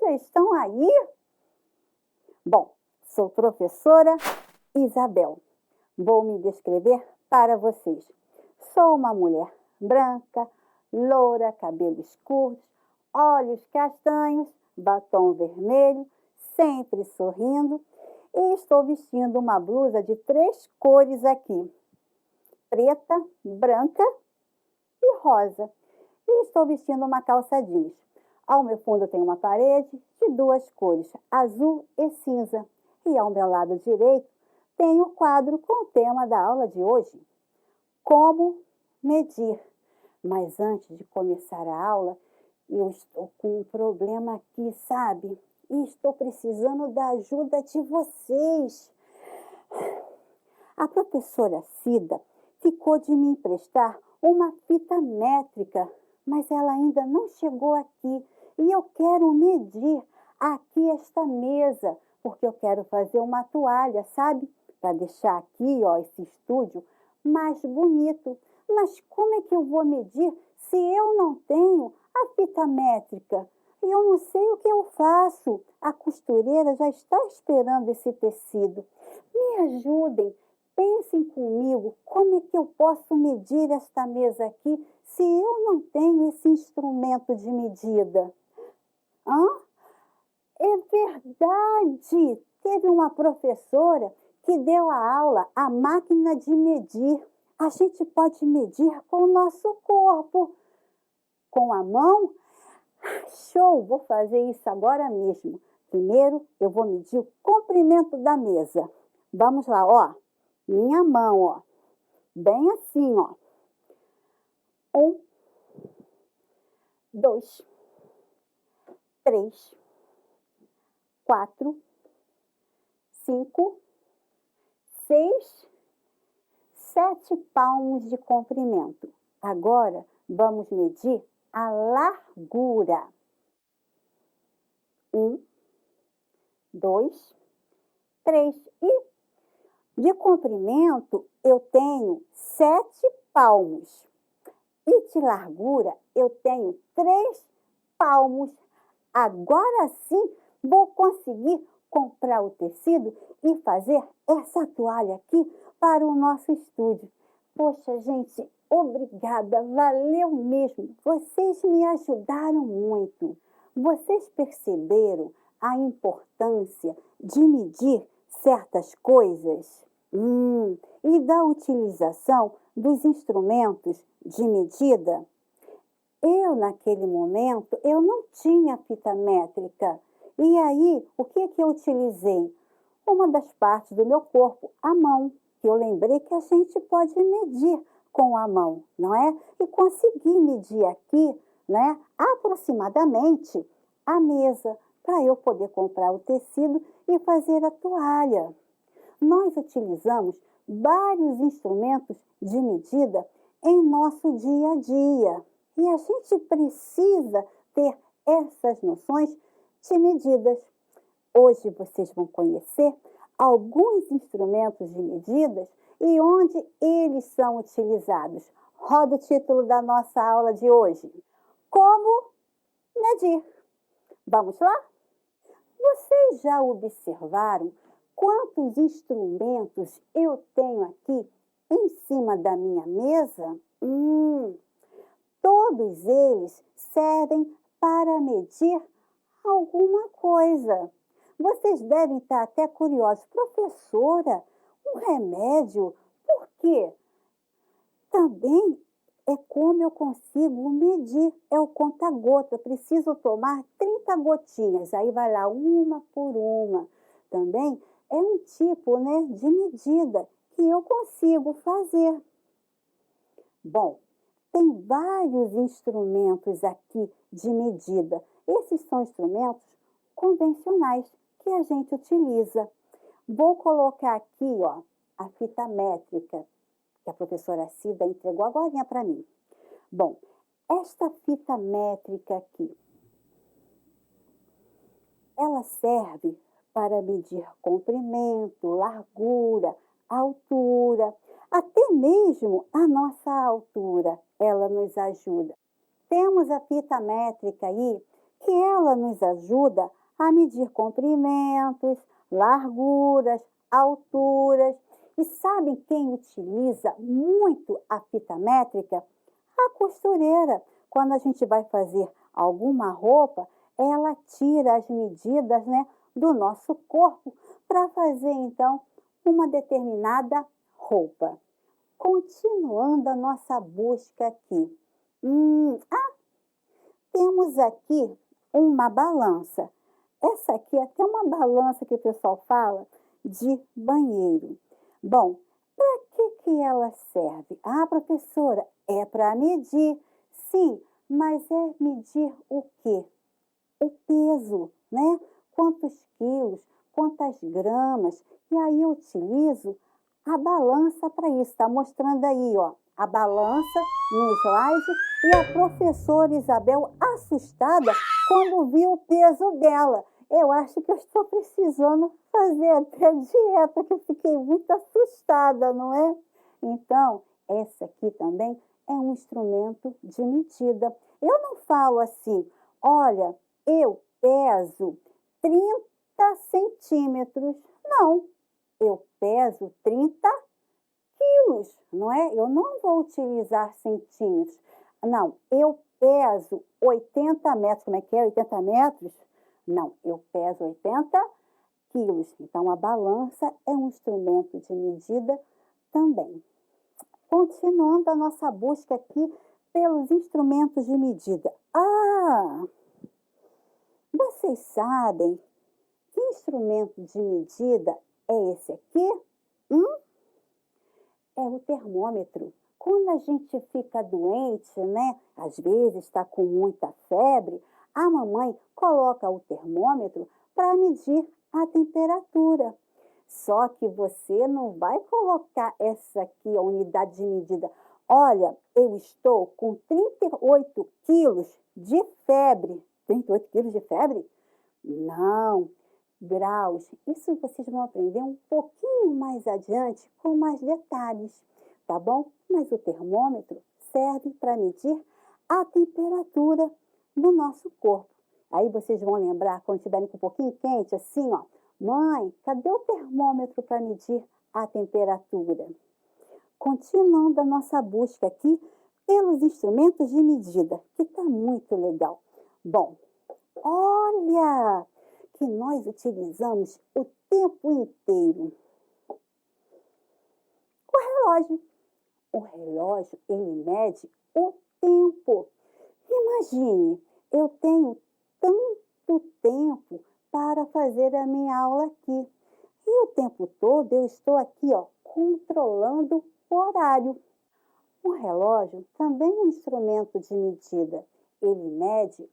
já estão aí? Bom, sou professora Isabel. Vou me descrever para vocês. Sou uma mulher branca, loura, cabelos curtos, olhos castanhos, batom vermelho, sempre sorrindo, e estou vestindo uma blusa de 3 cores aqui: preta, branca e rosa. E estou vestindo uma calça jeans. Ao meu fundo tem uma parede de 2 cores, azul e cinza. E ao meu lado direito tem o quadro com o tema da aula de hoje: como medir. Mas antes de começar a aula, eu estou com um problema aqui, sabe? E estou precisando da ajuda de vocês. A professora Cida ficou de me emprestar uma fita métrica, mas ela ainda não chegou aqui e eu quero medir aqui esta mesa, porque eu quero fazer uma toalha, sabe? Para deixar aqui, ó, esse estúdio mais bonito. Mas como é que eu vou medir se eu não tenho a fita métrica? E eu não sei o que eu faço. A costureira já está esperando esse tecido. Me ajudem, pensem comigo, como é que eu posso medir esta mesa aqui se eu não tenho esse instrumento de medida? É verdade! Teve uma professora que deu a aula, a máquina de medir. A gente pode medir com o nosso corpo. Com a mão? Show! Vou fazer isso agora mesmo. Primeiro, eu vou medir o comprimento da mesa. Vamos lá, ó. Minha mão, ó. Bem assim, ó. 1, 2, 3, 4, 5, 6, 7 palmos de comprimento. Agora, vamos medir a largura. 1, 2, 3. E de comprimento, eu tenho 7 palmos. E de largura, eu tenho 3 palmos. Agora sim, vou conseguir comprar o tecido e fazer essa toalha aqui para o nosso estúdio. Poxa, gente, obrigada, valeu mesmo. Vocês me ajudaram muito. Vocês perceberam a importância de medir certas coisas? E da utilização dos instrumentos de medida? Eu, naquele momento, eu não tinha fita métrica. E aí, o que eu utilizei? Uma das partes do meu corpo, a mão, que eu lembrei que a gente pode medir com a mão, não é? E consegui medir aqui, né, aproximadamente a mesa, para eu poder comprar o tecido e fazer a toalha. Nós utilizamos vários instrumentos de medida em nosso dia a dia. E a gente precisa ter essas noções de medidas. Hoje vocês vão conhecer alguns instrumentos de medidas e onde eles são utilizados. Roda o título da nossa aula de hoje: como medir. Vamos lá? Vocês já observaram quantos instrumentos eu tenho aqui em cima da minha mesa? Todos eles servem para medir alguma coisa. Vocês devem estar até curiosos. Professora, um remédio? Por quê? Também é como eu consigo medir. É o conta-gota. Preciso tomar 30 gotinhas. Aí vai lá uma por uma. Também é um tipo, né, de medida que eu consigo fazer. Bom, tem vários instrumentos aqui de medida. Esses são instrumentos convencionais que a gente utiliza. Vou colocar aqui, ó, a fita métrica que a professora Cida entregou agora para mim. Bom, esta fita métrica aqui, ela serve para medir comprimento, largura, altura, até mesmo a nossa altura, ela nos ajuda. Temos a fita métrica aí, que ela nos ajuda a medir comprimentos, larguras, alturas. E sabem quem utiliza muito a fita métrica? A costureira. Quando a gente vai fazer alguma roupa, ela tira as medidas, né, do nosso corpo para fazer, então, uma determinada roupa. Continuando a nossa busca aqui. Temos aqui uma balança. Essa aqui é até uma balança que o pessoal fala de banheiro. Bom, para que ela serve? Ah, professora, é para medir. Sim, mas é medir o quê? O peso, né? Quantos quilos, quantas gramas. E aí eu utilizo a balança para isso. Está mostrando aí, ó, a balança no slide e a professora Isabel assustada quando viu o peso dela. Eu acho que eu estou precisando fazer até dieta, que eu fiquei muito assustada, não é? Então, essa aqui também é um instrumento de medida. Eu não falo assim, olha, eu peso 30 centímetros. Não, eu peso 30 quilos, não é? Eu não vou utilizar centímetros. Não, eu peso 80 metros. Como é que é? 80 metros? Não, eu peso 80 quilos. Então, a balança é um instrumento de medida também. Continuando a nossa busca aqui pelos instrumentos de medida. Vocês sabem que instrumento de medida é esse aqui? É o termômetro. Quando a gente fica doente, né? Às vezes está com muita febre, a mamãe coloca o termômetro para medir a temperatura. Só que você não vai colocar essa aqui, a unidade de medida. Olha, eu estou com 38 quilos de febre. 38 quilos de febre? Não, graus. Isso vocês vão aprender um pouquinho mais adiante, com mais detalhes, tá bom? Mas o termômetro serve para medir a temperatura do nosso corpo. Aí vocês vão lembrar, quando estiverem com um pouquinho quente, assim, ó. Mãe, cadê o termômetro para medir a temperatura? Continuando a nossa busca aqui pelos instrumentos de medida, que está muito legal. Bom, olha que nós utilizamos o tempo inteiro. O relógio. O relógio, ele mede o tempo. Imagine, eu tenho tanto tempo para fazer a minha aula aqui. E o tempo todo eu estou aqui, ó, controlando o horário. O relógio também é um instrumento de medida. Ele mede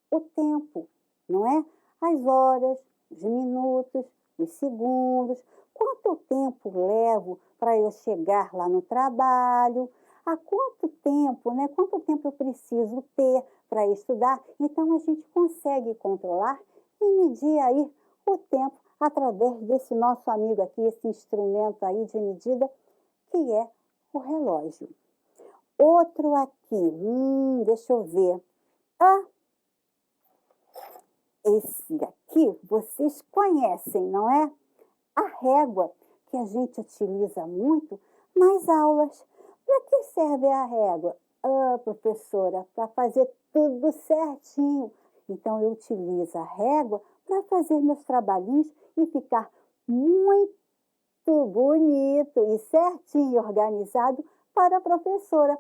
o tempo, não é? As horas, os minutos, os segundos, quanto tempo levo para eu chegar lá no trabalho, há quanto tempo, né? Quanto tempo eu preciso ter para estudar. Então, a gente consegue controlar e medir aí o tempo através desse nosso amigo aqui, esse instrumento aí de medida, que é o relógio. Outro aqui, deixa eu ver. Esse aqui vocês conhecem, não é? A régua, que a gente utiliza muito nas aulas. Para que serve a régua? Professora, para fazer tudo certinho. Então, eu utilizo a régua para fazer meus trabalhinhos e ficar muito bonito e certinho, organizado para a professora.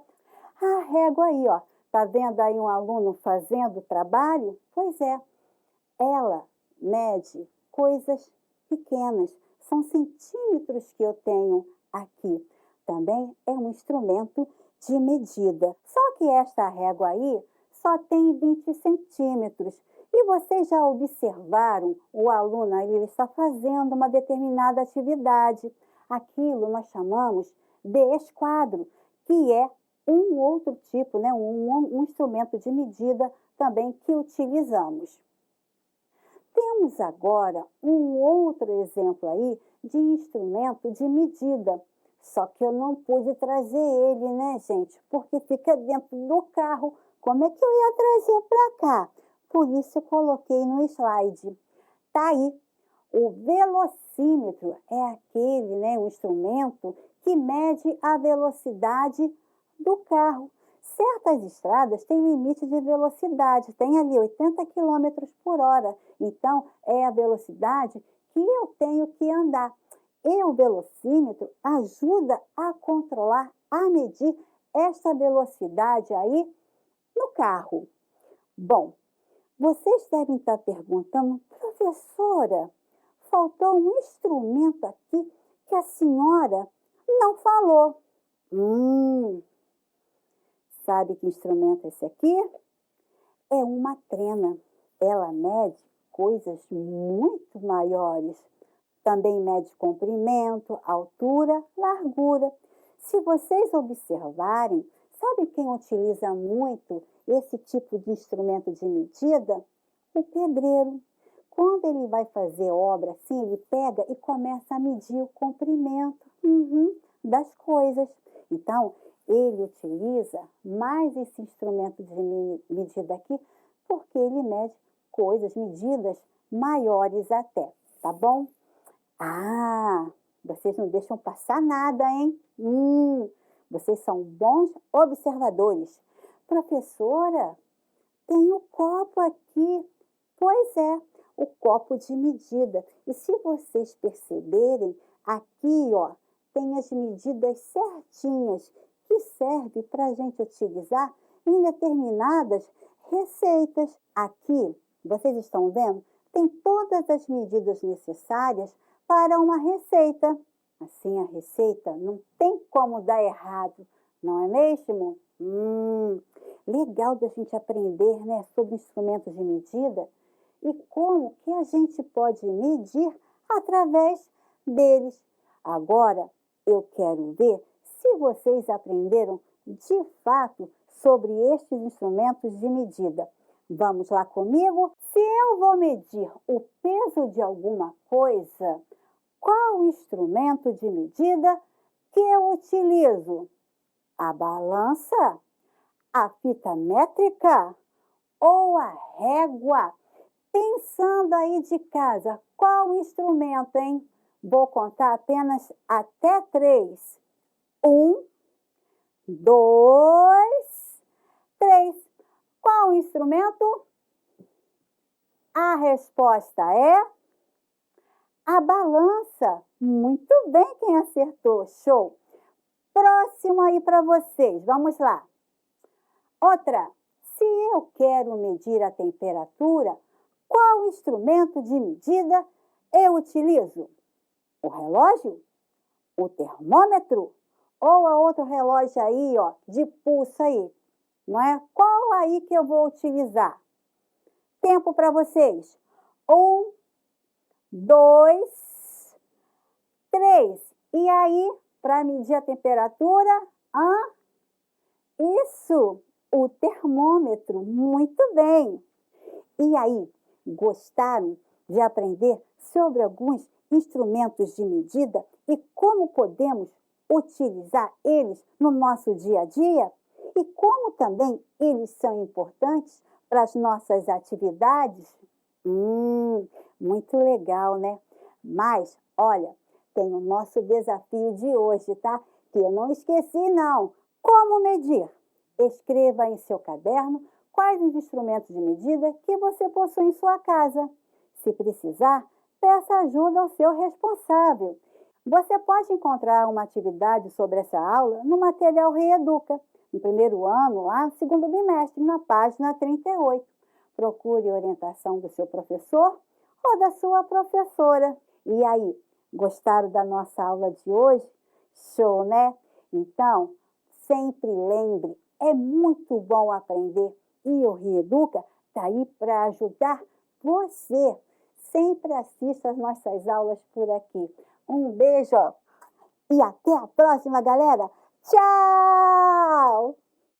A régua aí, ó. Tá vendo aí um aluno fazendo o trabalho? Pois é. Ela mede coisas pequenas, são centímetros que eu tenho aqui. Também é um instrumento de medida. Só que esta régua aí só tem 20 centímetros. E vocês já observaram, o aluno aí, ele está fazendo uma determinada atividade. Aquilo nós chamamos de esquadro, que é um outro tipo, né? um instrumento de medida também que utilizamos. Temos agora um outro exemplo aí de instrumento de medida. Só que eu não pude trazer ele, né, gente? Porque fica dentro do carro. Como é que eu ia trazer para cá? por isso eu coloquei no slide. Tá aí. O velocímetro é aquele, né, o instrumento que mede a velocidade do carro. Certas estradas têm limite de velocidade, tem ali 80 quilômetros por hora. Então, é a velocidade que eu tenho que andar. E o velocímetro ajuda a controlar, a medir esta velocidade aí no carro. Bom, vocês devem estar perguntando, professora, faltou um instrumento aqui que a senhora não falou. Sabe que instrumento é esse aqui? É uma trena. Ela mede coisas muito maiores. Também mede comprimento, altura, largura. Se vocês observarem, sabe quem utiliza muito esse tipo de instrumento de medida? O pedreiro. Quando ele vai fazer obra assim, ele pega e começa a medir o comprimento das coisas. Então, ele utiliza mais esse instrumento de medida aqui, porque ele mede coisas, medidas maiores até, tá bom? Vocês não deixam passar nada, hein? Vocês são bons observadores. Professora, tem o copo aqui. Pois é, o copo de medida. E se vocês perceberem, aqui, ó, tem as medidas certinhas que serve para a gente utilizar em determinadas receitas. Aqui, vocês estão vendo? Tem todas as medidas necessárias para uma receita. Assim, a receita não tem como dar errado, não é mesmo? Legal da gente aprender, né, sobre instrumentos de medida e como que a gente pode medir através deles. Agora, eu quero ver se vocês aprenderam de fato sobre estes instrumentos de medida. Vamos lá comigo? Se eu vou medir o peso de alguma coisa, qual instrumento de medida que eu utilizo? A balança? A fita métrica? Ou a régua? Pensando aí de casa, qual instrumento, hein? Vou contar apenas até 3. 1, 2, 3. Qual instrumento? A resposta é a balança. Muito bem, quem acertou. Show! Próximo aí para vocês. Vamos lá. Outra. Se eu quero medir a temperatura, qual instrumento de medida eu utilizo? O relógio? O termômetro? Ou a outro relógio aí, ó, de pulso aí? Não é? Qual aí que eu vou utilizar? Tempo para vocês. 1, 2, 3. E aí, para medir a temperatura? Isso, o termômetro. Muito bem. E aí, gostaram de aprender sobre alguns instrumentos de medida e como podemos utilizar eles no nosso dia a dia? E como também eles são importantes para as nossas atividades? Muito legal, né? Mas, olha, tem o nosso desafio de hoje, tá? Que eu não esqueci, não. Como medir? Escreva em seu caderno quais os instrumentos de medida que você possui em sua casa. Se precisar, peça ajuda ao seu responsável. Você pode encontrar uma atividade sobre essa aula no material Reeduca, no primeiro ano, lá no segundo bimestre, na página 38. Procure a orientação do seu professor ou da sua professora. E aí, gostaram da nossa aula de hoje? Show, né? Então, sempre lembre, é muito bom aprender. E o Reeduca está aí para ajudar você. Sempre assista as nossas aulas por aqui. Um beijo e até a próxima, galera. Tchau!